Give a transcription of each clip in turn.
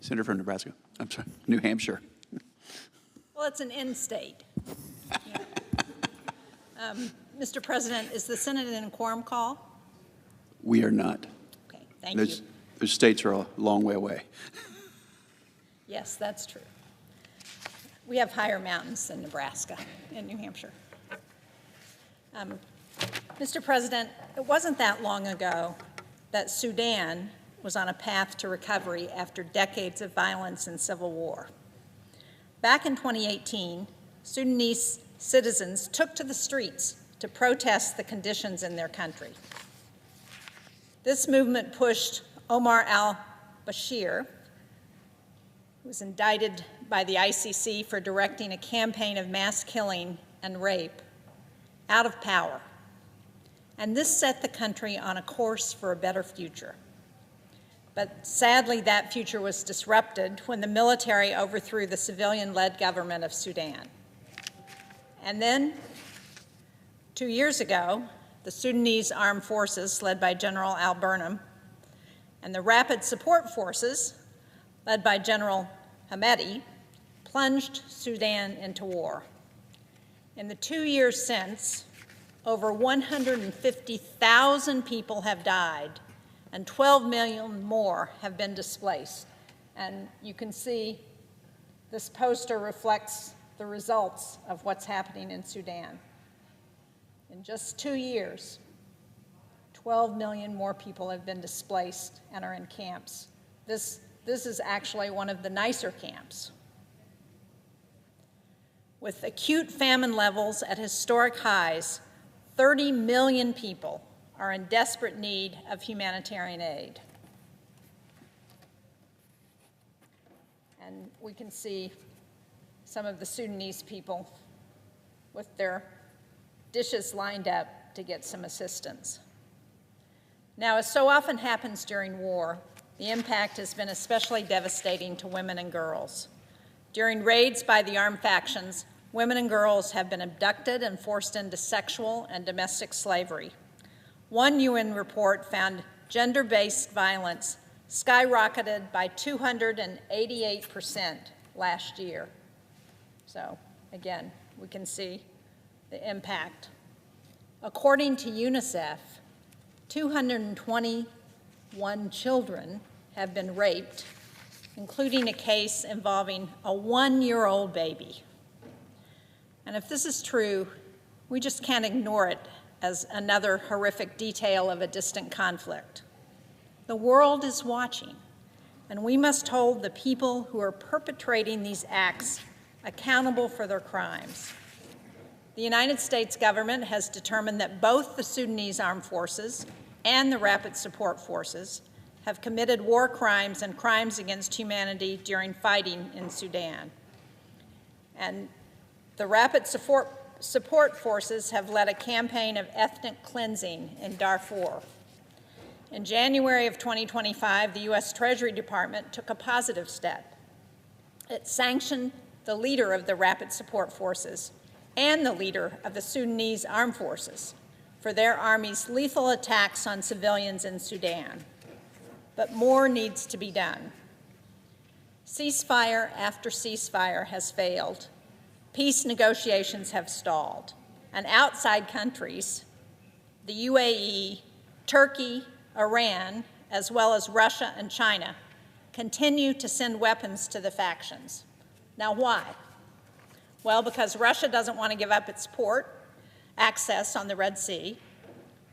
Senator from Nebraska. I'm sorry, New Hampshire. Well, it's an in-state. Yeah. Mr. President, is the Senate in a quorum call? We are not. Okay, thank you. Those states are a long way away. Yes, that's true. We have higher mountains than Nebraska and New Hampshire. Mr. President, it wasn't that long ago that Sudan was on a path to recovery after decades of violence and civil war. Back in 2018, Sudanese citizens took to the streets to protest the conditions in their country. This movement pushed Omar al-Bashir, who was indicted by the ICC for directing a campaign of mass killing and rape, out of power. And this set the country on a course for a better future. But sadly, that future was disrupted when the military overthrew the civilian-led government of Sudan. And then, 2 years ago, the Sudanese armed forces, led by General al-Burhan, and the Rapid Support Forces, led by General Hamedi, plunged Sudan into war. In the 2 years since, over 150,000 people have died, and 12 million more have been displaced. And you can see this poster reflects the results of what's happening in Sudan. In just 2 years, 12 million more people have been displaced and are in camps. This is actually one of the nicer camps. With acute famine levels at historic highs, 30 million people are in desperate need of humanitarian aid. And we can see some of the Sudanese people with their dishes lined up to get some assistance. Now, as so often happens during war, the impact has been especially devastating to women and girls. During raids by the armed factions, women and girls have been abducted and forced into sexual and domestic slavery. One UN report found gender-based violence skyrocketed by 288% last year. So, again, we can see the impact. According to UNICEF, 221 children have been raped, including a case involving a 1-year-old baby. And if this is true, we just can't ignore it as another horrific detail of a distant conflict. The world is watching, and we must hold the people who are perpetrating these acts accountable for their crimes. The United States government has determined that both the Sudanese armed forces and the Rapid Support Forces have committed war crimes and crimes against humanity during fighting in Sudan. And the Rapid Support Forces have led a campaign of ethnic cleansing in Darfur. In January of 2025, the U.S. Treasury Department took a positive step. It sanctioned the leader of the Rapid Support Forces and the leader of the Sudanese armed forces for their army's lethal attacks on civilians in Sudan. But more needs to be done. Ceasefire after ceasefire has failed. Peace negotiations have stalled. And outside countries, the UAE, Turkey, Iran, as well as Russia and China, continue to send weapons to the factions. Now, why? Well, because Russia doesn't want to give up its port access on the Red Sea.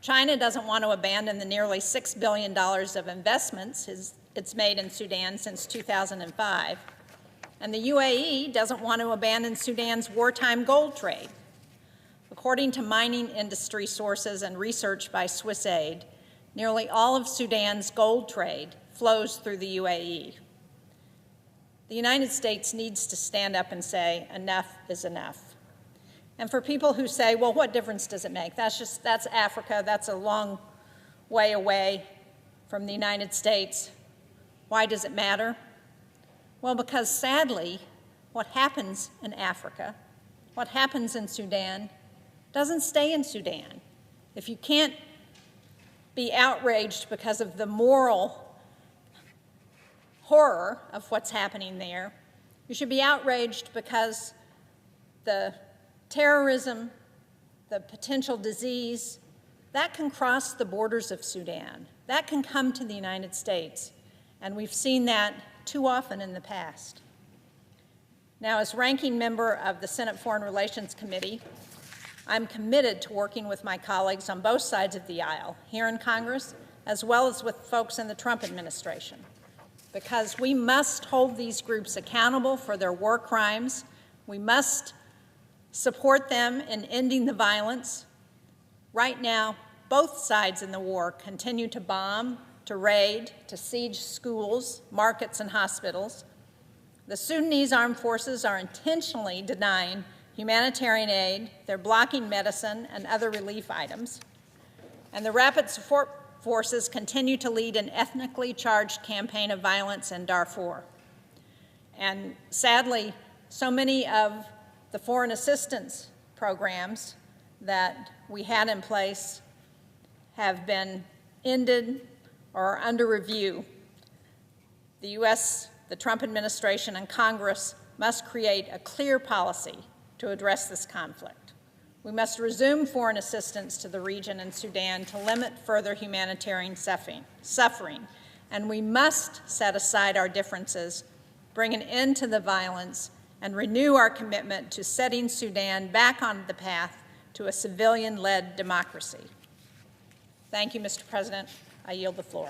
China doesn't want to abandon the nearly $6 billion of investments it's made in Sudan since 2005. And the UAE doesn't want to abandon Sudan's wartime gold trade. According to mining industry sources and research by SwissAid, nearly all of Sudan's gold trade flows through the UAE. The United States needs to stand up and say, enough is enough. And for people who say, well, what difference does it make? That's Africa, that's a long way away from the United States. Why does it matter? Well, because sadly, what happens in Africa, what happens in Sudan, doesn't stay in Sudan. If you can't be outraged because of the moral horror of what's happening there. You should be outraged because the terrorism, the potential disease, that can cross the borders of Sudan. That can come to the United States, and we've seen that too often in the past. Now, as ranking member of the Senate Foreign Relations Committee, I'm committed to working with my colleagues on both sides of the aisle, here in Congress, as well as with folks in the Trump administration, because we must hold these groups accountable for their war crimes. We must support them in ending the violence. Right now, both sides in the war continue to bomb, to raid, to siege schools, markets, and hospitals. The Sudanese armed forces are intentionally denying humanitarian aid. They're blocking medicine and other relief items. And the Rapid Support Forces continue to lead an ethnically charged campaign of violence in Darfur. And sadly, so many of the foreign assistance programs that we had in place have been ended or are under review. The U.S., the Trump administration, and Congress must create a clear policy to address this conflict. We must resume foreign assistance to the region and Sudan to limit further humanitarian suffering, and we must set aside our differences, bring an end to the violence, and renew our commitment to setting Sudan back on the path to a civilian-led democracy. Thank you, Mr. President. I yield the floor.